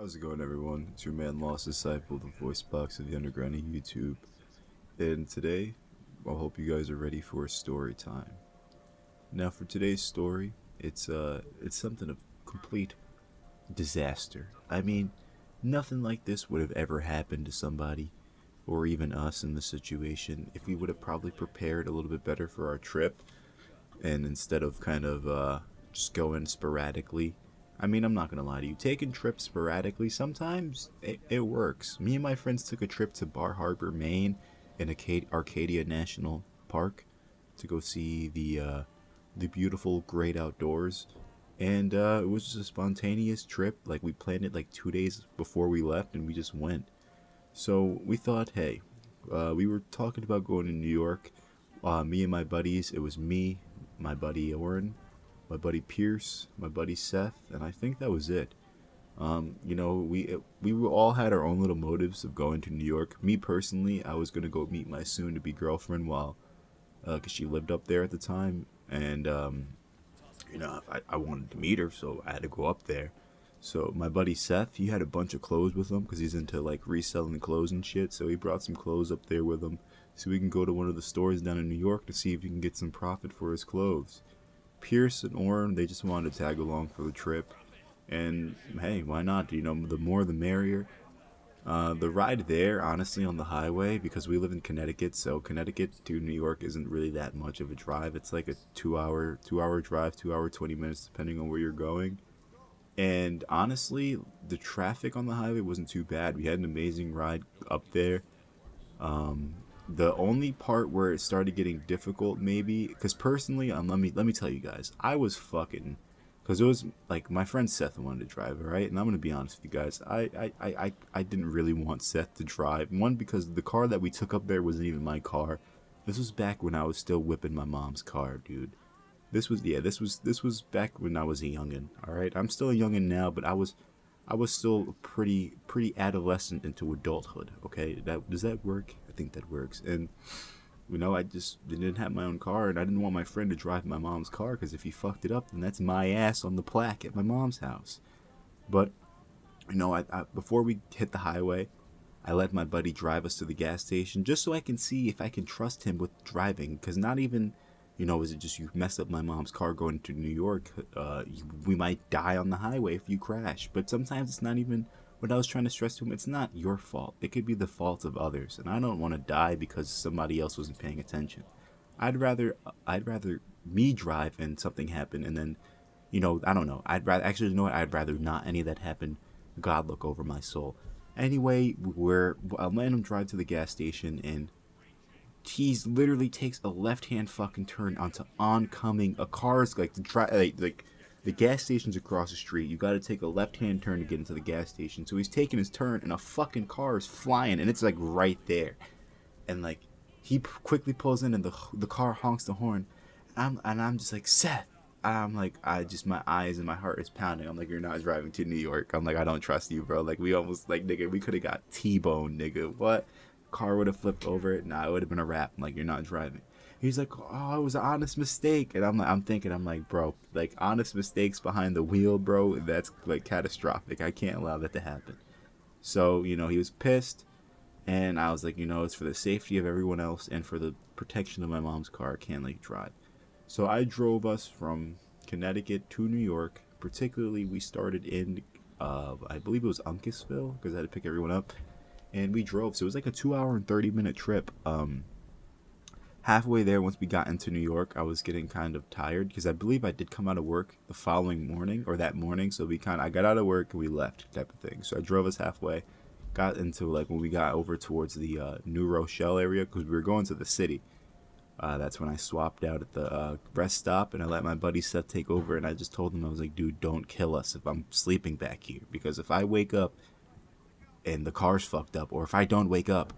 How's it going, everyone? It's your man, Lost Disciple, the voice box of the underground of YouTube. And today, I hope you guys are ready for a story time. Now, for today's story, it's something of complete disaster. I mean, nothing like this would have ever happened to somebody, or even us in this situation, if we would have probably prepared a little bit better for our trip, and instead of just going sporadically. I mean, I'm not gonna lie to you. Taking trips sporadically, sometimes it works. Me and my friends took a trip to Bar Harbor, Maine, in Arcadia National Park, to go see the beautiful, great outdoors. And it was just a spontaneous trip. Like, we planned it like 2 days before we left, and we just went. So we thought, hey, we were talking about going to New York. Me and my buddies. It was me, my buddy Oren, my buddy Pierce, my buddy Seth, and I think that was it. We all had our own little motives of going to New York. Me personally, I was gonna go meet my soon-to-be girlfriend while, cause she lived up there at the time, and I wanted to meet her, so I had to go up there. So my buddy Seth, he had a bunch of clothes with him because he's into like reselling clothes and shit. So he brought some clothes up there with him, so we can go to one of the stores down in New York to see if he can get some profit for his clothes. Pierce and Orrin, they just wanted to tag along for the trip. And hey, why not? The more the merrier. The ride there, honestly, on the highway, because we live in Connecticut, so Connecticut to New York isn't really that much of a drive. It's like a 2 hour drive, 2 hour 20 minutes, depending on where you're going. And honestly, the traffic on the highway wasn't too bad. We had an amazing ride up there. The only part where it started getting difficult, maybe, because personally, let me tell you guys, I was fucking, because it was like my friend Seth wanted to drive, right? And I'm gonna be honest with you guys, I didn't really want Seth to drive. One, because the car that we took up there wasn't even my car. This was back when I was still whipping my mom's car, dude. This was back when I was a youngin. All right, I'm still a youngin now, but I was still pretty adolescent into adulthood. Okay, does that work? I think that works. And I just didn't have my own car, and I didn't want my friend to drive my mom's car because if he fucked it up, then that's my ass on the plaque at my mom's house. But before we hit the highway, I let my buddy drive us to the gas station just so I can see if I can trust him with driving. Because not even, is it just you mess up my mom's car going to New York? We might die on the highway if you crash. But sometimes it's not even what I was trying to stress to him. It's not your fault. It could be the fault of others. And I don't want to die because somebody else wasn't paying attention. I'd rather me drive and something happen and then, I don't know. I'd rather not any of that happen. God look over my soul. Anyway, I'm letting him drive to the gas station, and he's literally takes a left-hand fucking turn onto oncoming. A car's like the gas station's across the street. You got to take a left-hand turn to get into the gas station. So he's taking his turn, and a fucking car is flying, and it's like right there. And like he quickly pulls in, and the car honks the horn. And I'm just like, Seth. I'm like, my eyes and my heart is pounding. I'm like, you're not driving to New York. I'm like, I don't trust you, bro. Like, we almost, like, nigga, we could have got T-boned, nigga. What? Car would have flipped over. Nah, it would have been a wrap. I'm like, you're not driving. He's like, oh, it was an honest mistake. And I'm like, bro, like, honest mistakes behind the wheel, bro, that's, like, catastrophic. I can't allow that to happen. So, he was pissed. And I was like, it's for the safety of everyone else and for the protection of my mom's car. I can't, like, drive. So I drove us from Connecticut to New York. Particularly, we started in, I believe it was Uncasville, because I had to pick everyone up. And we drove. So it was like a 2 hour and 30-minute trip. Halfway there, once we got into New York, I was getting kind of tired, because I believe I did come out of work the following morning, or that morning. So I got out of work and we left, type of thing. So I drove us halfway. Got into, like, when we got over towards the New Rochelle area, because we were going to the city. That's when I swapped out at the rest stop, and I let my buddy Seth take over, and I just told him, I was like, dude, don't kill us if I'm sleeping back here, because if I wake up and the car's fucked up, or if I don't wake up,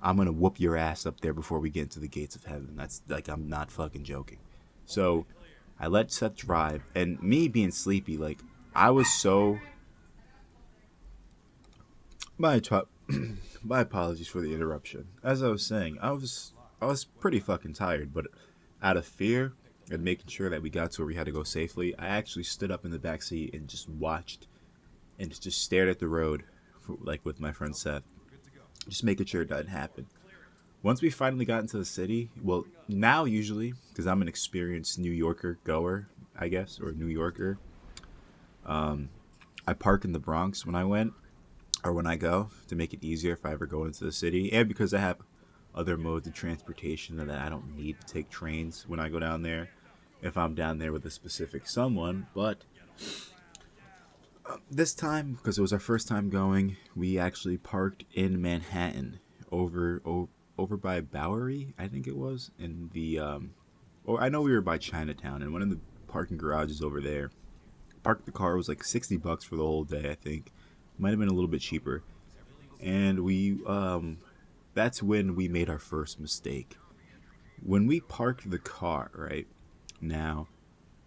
I'm gonna whoop your ass up there before we get into the gates of heaven. That's, like, I'm not fucking joking. So I let Seth drive, and me being sleepy, like, I was so... My apologies for the interruption. As I was saying, I was pretty fucking tired, but out of fear and making sure that we got to where we had to go safely, I actually stood up in the back seat and just watched and just stared at the road, like with my friend Seth, just making sure it doesn't happen. Once we finally got into the city, well, now usually, because I'm an experienced New Yorker goer, I guess, or New Yorker, I park in the Bronx when I went, or when I go, to make it easier if I ever go into the city, and because I have other modes of transportation that I don't need to take trains when I go down there, if I'm down there with a specific someone. But this time, because it was our first time going, we actually parked in Manhattan, over by Bowery, I think it was, in the or I know we were by Chinatown, and one of the parking garages over there. Parked the car, was like $60 for the whole day, I think. Might have been a little bit cheaper. And that's when we made our first mistake. When we parked the car, right now,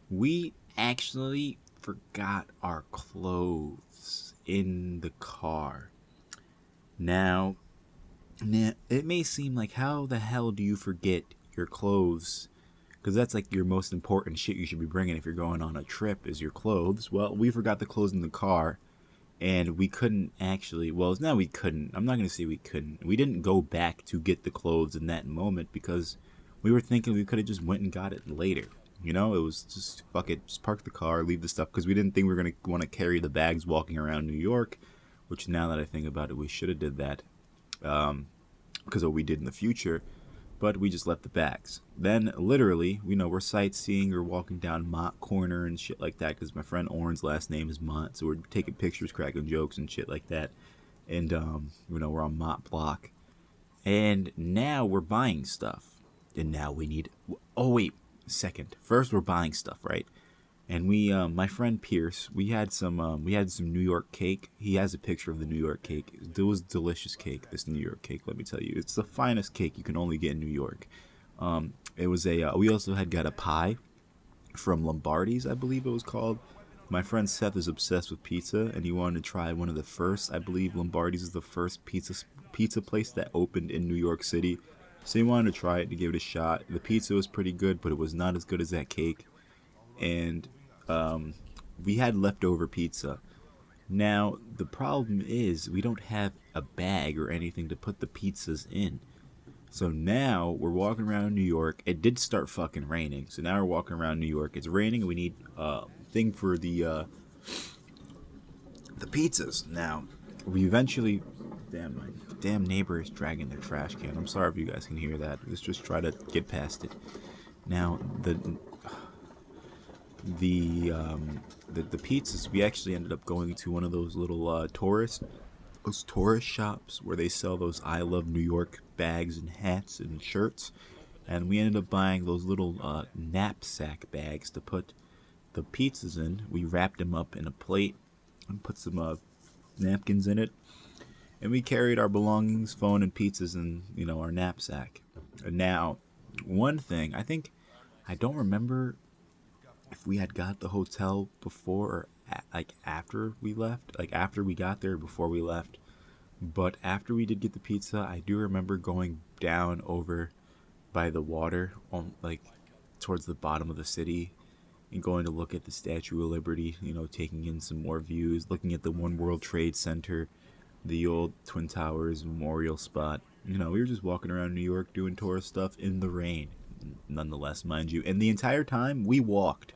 we actually forgot our clothes in the car. Now, it may seem like, how the hell do you forget your clothes? Because that's like your most important shit you should be bringing if you're going on a trip, is your clothes. Well, we forgot the clothes in the car, and we couldn't actually. Well, no, we couldn't. I'm not gonna say we couldn't. We didn't go back to get the clothes in that moment because we were thinking we could have just went and got it later. You know, it was just fuck it, just park the car, leave the stuff, because we didn't think we were gonna want to carry the bags walking around New York. Which, now that I think about it, we should have did that, because of what we did in the future. But we just left the bags. Then, literally, we're sightseeing or walking down Mott Corner and shit like that, because my friend Oren's last name is Mott, so we're taking pictures, cracking jokes and shit like that. And we're on Mott Block, and now we're buying stuff. And now we need. Oh wait, second. First, we're buying stuff, right? And we, my friend Pierce, we had some New York cake. He has a picture of the New York cake. It was delicious cake. This New York cake, let me tell you, it's the finest cake you can only get in New York. It was we also had got a pie from Lombardi's, I believe it was called. My friend Seth is obsessed with pizza, and he wanted to try one of the first. I believe Lombardi's is the first pizza place that opened in New York City. So he wanted to try it, to give it a shot. The pizza was pretty good, but it was not as good as that cake. And we had leftover pizza. Now, the problem is we don't have a bag or anything to put the pizzas in. So now we're walking around New York. It did start fucking raining. So now we're walking around New York. It's raining, and we need a thing for the pizzas. Now, we eventually. Damn, my damn neighbor is dragging their trash can. I'm sorry if you guys can hear that. Let's just try to get past it. Now, the pizzas, we actually ended up going to one of those little tourist shops where they sell those I Love New York bags and hats and shirts, and we ended up buying those little knapsack bags to put the pizzas in. We wrapped them up in a plate and put some napkins in it, and we carried our belongings, phone and pizzas, in our knapsack. Now, one thing, I don't remember if we had got the hotel before or after we left, like after we got there, before we left. But after we did get the pizza, I do remember going down over by the water, towards the bottom of the city, and going to look at the Statue of Liberty, taking in some more views, looking at the One World Trade Center, the old Twin Towers memorial spot. We were just walking around New York doing tourist stuff in the rain, nonetheless, mind you. And the entire time, we walked.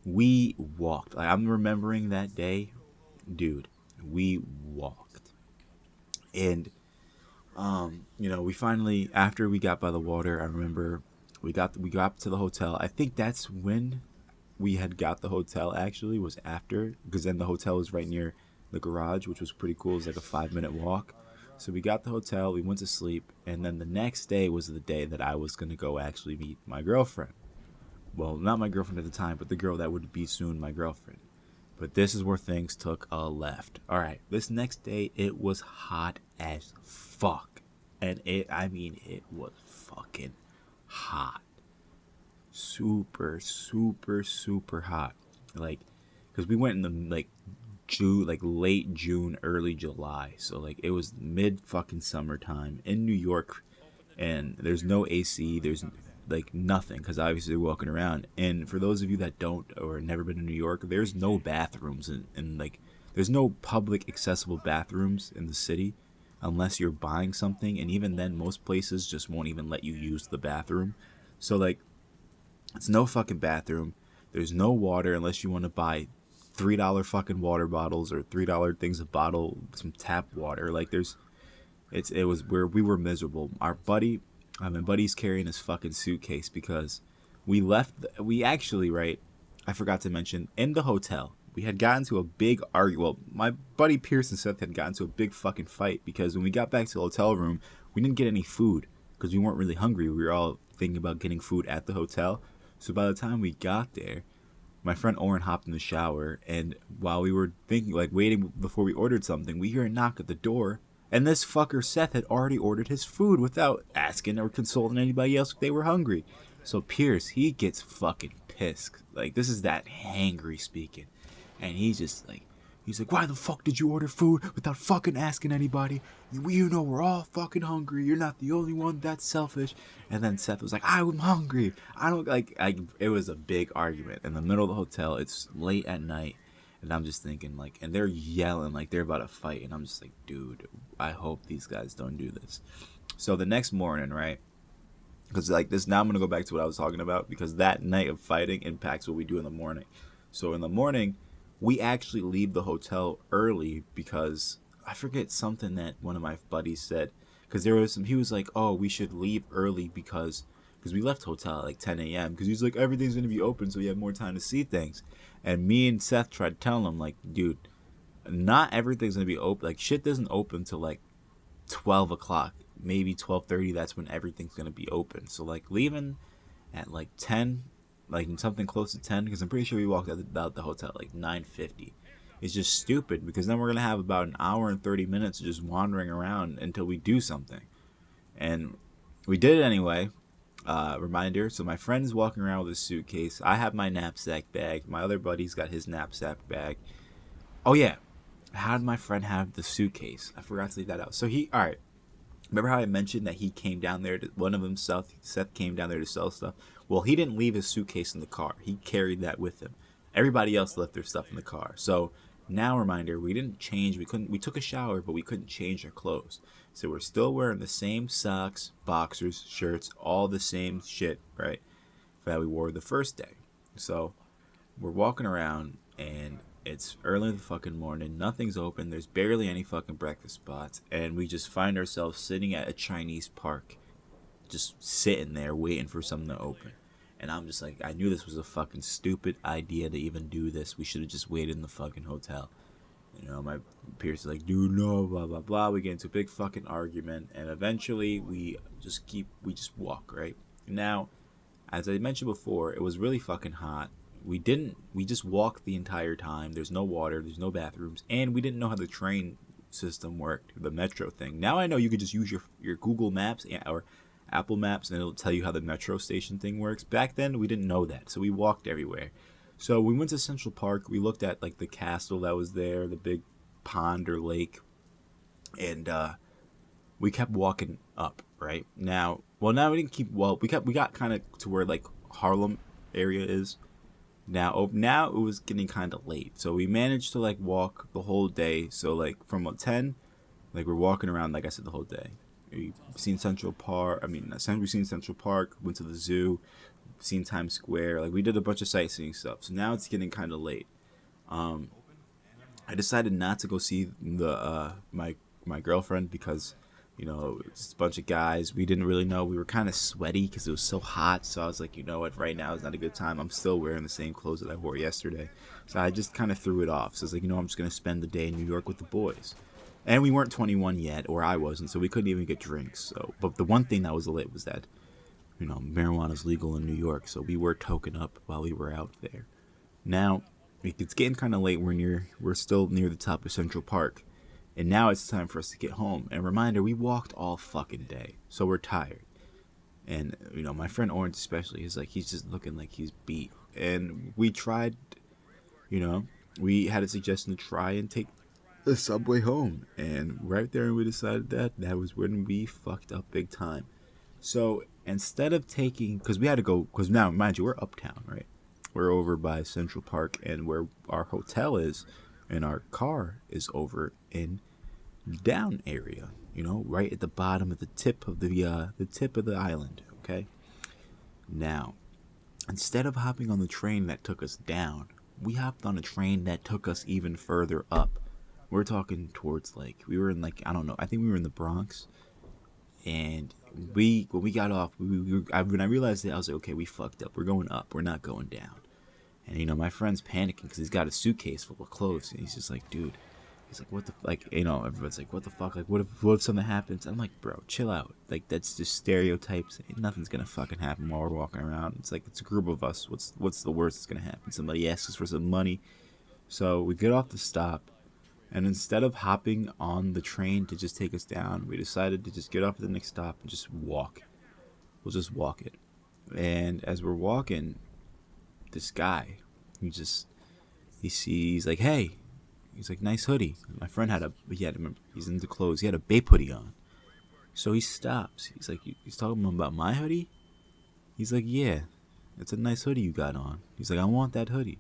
We walked. I'm remembering that day, dude. We walked, and we finally, after we got by the water, I remember we got to the hotel. I think that's when we had got the hotel. Actually, was after, because then the hotel was right near the garage, which was pretty cool. It was like a 5-minute walk. So we got the hotel. We went to sleep, and then the next day was the day that I was gonna go actually meet my girlfriend. Well, not my girlfriend at the time, but the girl that would be soon my girlfriend. But this is where things took a left. Alright, this next day, it was hot as fuck. And it was fucking hot. Super, super, super hot. Because we went in the, June, late June, early July. So, it was mid fucking summertime in New York. And there's no AC, there's like nothing, because obviously we're walking around. And for those of you that don't or never been to New York, there's no bathrooms and like there's no public accessible bathrooms in the city unless you're buying something, and even then most places just won't even let you use the bathroom. So like it's no fucking bathroom. There's no water unless you want to buy $3 fucking water bottles or $3 things a bottle, some tap water. Like it was where we were miserable. Our buddy, my buddy's carrying his fucking suitcase because we actually, right, I forgot to mention, in the hotel, we had gotten to a big argument. Well, my buddy Pierce and Seth had gotten to a big fucking fight because when we got back to the hotel room, we didn't get any food because we weren't really hungry. We were all thinking about getting food at the hotel. So by the time we got there, my friend Oren hopped in the shower, and while we were thinking, like waiting before we ordered something, we hear a knock at the door, and this fucker Seth had already ordered his food without asking or consulting anybody else if they were hungry. So Pierce, he gets fucking pissed. Like, this is that hangry speaking. And he's like, why the fuck did you order food without fucking asking anybody? You know we're all fucking hungry. You're not the only one that's selfish. And then Seth was like, I'm hungry. I don't like. It was a big argument in the middle of the hotel. It's late at night, and I'm just thinking like, and they're yelling like they're about to fight, and I'm just like, dude, I hope these guys don't do this. So the next morning, right? Because like this, now I'm gonna go back to what I was talking about because that night of fighting impacts what we do in the morning. So in the morning, we actually leave the hotel early because I forget something that one of my buddies said. Because there was some, he was like, oh, we should leave early because we left hotel at like 10 a.m. Because he's like, everything's going to be open so you have more time to see things. And me and Seth tried to tell him, like, dude, not everything's going to be open. Like, shit doesn't open till like 12 o'clock, maybe 12:30. That's when everything's going to be open. So, like, leaving at like 10, like something close to 10, because I'm pretty sure we walked out the hotel at like 9:50. It's just stupid because then we're going to have about an hour and 30 minutes just wandering around until we do something. And we did it anyway. Reminder, so my friend is walking around with a suitcase. I have my knapsack bag. My other buddy's got his knapsack bag. Oh yeah, how did my friend have the suitcase? I forgot to leave that out. So alright, remember how I mentioned that he came down there, one of them, Seth came down there to sell stuff? Well, he didn't leave his suitcase in the car. He carried that with him. Everybody else left their stuff in the car. So now, reminder, we didn't change. We took a shower, but we couldn't change our clothes. So we're still wearing the same socks, boxers, shirts, all the same shit, right, that we wore the first day. So we're walking around, and it's early in the fucking morning. Nothing's open. There's barely any fucking breakfast spots. And we just find ourselves sitting at a Chinese park, just sitting there waiting for something to open. And I'm just like, I knew this was a fucking stupid idea to even do this. We should have just waited in the fucking hotel. You know, my peers are like, dude, no, blah, blah, blah. We get into a big fucking argument. And eventually we just walk, right? Now, as I mentioned before, it was really fucking hot. We just walked the entire time. There's no water. There's no bathrooms. And we didn't know how the train system worked, the metro thing. Now I know you could just use your Google Maps or Apple Maps, and it'll tell you how the metro station thing works. Back then, we didn't know that, so we walked everywhere. So we went to Central Park. We looked at like the castle that was there, the big pond or lake, and we kept walking up. Right now, we didn't keep. Well, we got kind of to where like Harlem area is. Now it was getting kind of late, so we managed to like walk the whole day. So like from 10, like we're walking around, like I said, the whole day. We've seen Central Park. We've seen Central Park. Went to the zoo. Seen Times Square. Like we did a bunch of sightseeing stuff. So now it's getting kind of late. I decided not to go see the my girlfriend because, you know, it's a bunch of guys. We didn't really know. We were kind of sweaty because it was so hot. So I was like, you know what? Right now is not a good time. I'm still wearing the same clothes that I wore yesterday. So I just kind of threw it off. So I was like, you know, I'm just gonna spend the day in New York with the boys. And we weren't 21 yet, or I wasn't, so we couldn't even get drinks. So, but the one thing that was lit was that, you know, marijuana's legal in New York, so we were token up while we were out there. Now, it's getting kind of late. We're still near the top of Central Park, and now it's time for us to get home. And reminder, we walked all fucking day, so we're tired. And you know, my friend Orange especially is like, he's just looking like he's beat. And we tried, you know, we had a suggestion to try and take the subway home, and right there we decided that was when we fucked up big time. So instead of taking, because we had to go, because now mind you, we're uptown, right? We're over by Central Park, and where our hotel is, and our car is over in down area, right at the bottom, at the tip of the island. Okay. Now, instead of hopping on the train that took us down, we hopped on a train that took us even further up. We're talking towards, like, we were in, like, I don't know, I think we were in the Bronx, and when we got off, when I realized it, I was like, okay, we fucked up. We're going up. We're not going down. And my friend's panicking because he's got a suitcase full of clothes, and he's just like, dude. He's like, what the, like, everyone's like, what the fuck? Like, what if something happens? I'm like, bro, chill out. Like, that's just stereotypes. Nothing's gonna fucking happen while we're walking around. It's like, it's a group of us. What's the worst that's gonna happen? Somebody asks us for some money. So we get off the stop, and instead of hopping on the train to just take us down, we decided to just get off at the next stop and just walk. We'll just walk it. And as we're walking, this guy, he sees, like, hey. He's like, nice hoodie. My friend he's into clothes. He had a Bape hoodie on. So he stops. He's like, he's talking about my hoodie? He's like, yeah, it's a nice hoodie you got on. He's like, I want that hoodie.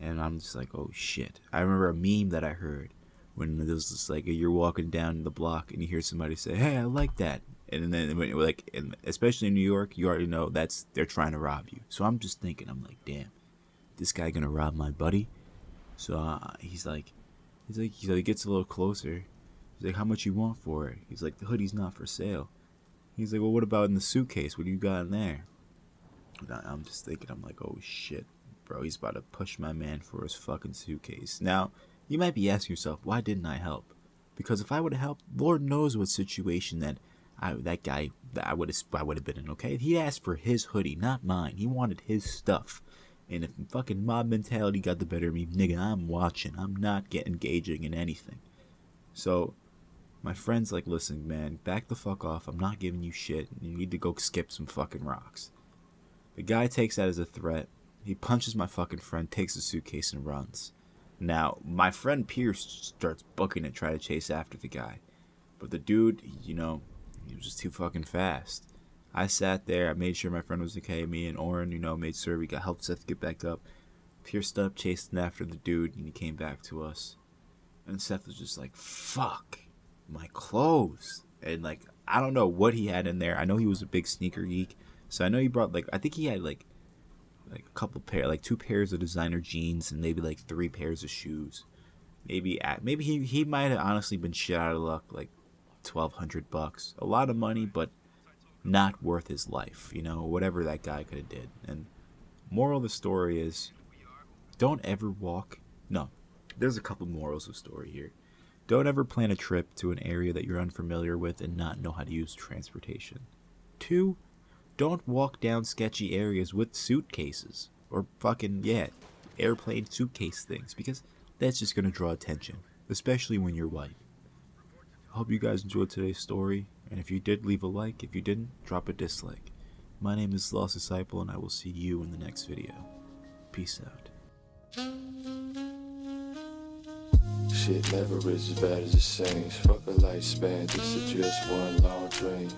And I'm just like, oh shit. I remember a meme that I heard when there was just like, you're walking down the block and you hear somebody say, hey, I like that. And then, like, especially in New York, you already know they're trying to rob you. So I'm just thinking, I'm like, damn, this guy gonna rob my buddy? So he gets a little closer. He's like, how much you want for it? He's like, the hoodie's not for sale. He's like, well, what about in the suitcase? What do you got in there? And I'm just thinking, I'm like, oh shit, bro, he's about to push my man for his fucking suitcase. Now, you might be asking yourself, why didn't I help? Because if I would have helped, Lord knows what situation I would have been in, okay? He asked for his hoodie, not mine. He wanted his stuff. And if fucking mob mentality got the better of me, nigga, I'm watching. I'm not engaging in anything. So, my friend's like, listen, man, back the fuck off. I'm not giving you shit. You need to go skip some fucking rocks. The guy takes that as a threat. He punches my fucking friend, takes the suitcase, and runs. Now, my friend Pierce starts booking it, try to chase after the guy. But the dude, he was just too fucking fast. I sat there, I made sure my friend was okay, me and Oren, made sure we got helped Seth get back up. Pierce stopped chasing after the dude, and he came back to us. And Seth was just like, fuck, my clothes. And, like, I don't know what he had in there. I know he was a big sneaker geek, so I know he brought, like, I think he had, like a couple like 2 pairs of designer jeans and maybe, like, 3 pairs of shoes. Maybe he might have honestly been shit out of luck, like, $1,200. A lot of money, but not worth his life, whatever that guy could have did. And moral of the story is, don't ever walk. No, there's a couple morals of the story here. Don't ever plan a trip to an area that you're unfamiliar with and not know how to use transportation. 2, don't walk down sketchy areas with suitcases or fucking, airplane suitcase things, because that's just going to draw attention, especially when you're white. I hope you guys enjoyed today's story, and if you did, leave a like. If you didn't, drop a dislike. My name is Lost Disciple, and I will see you in the next video. Peace out. Shit never is as bad as it seems. Fuck a lifespan, this is just one long dream.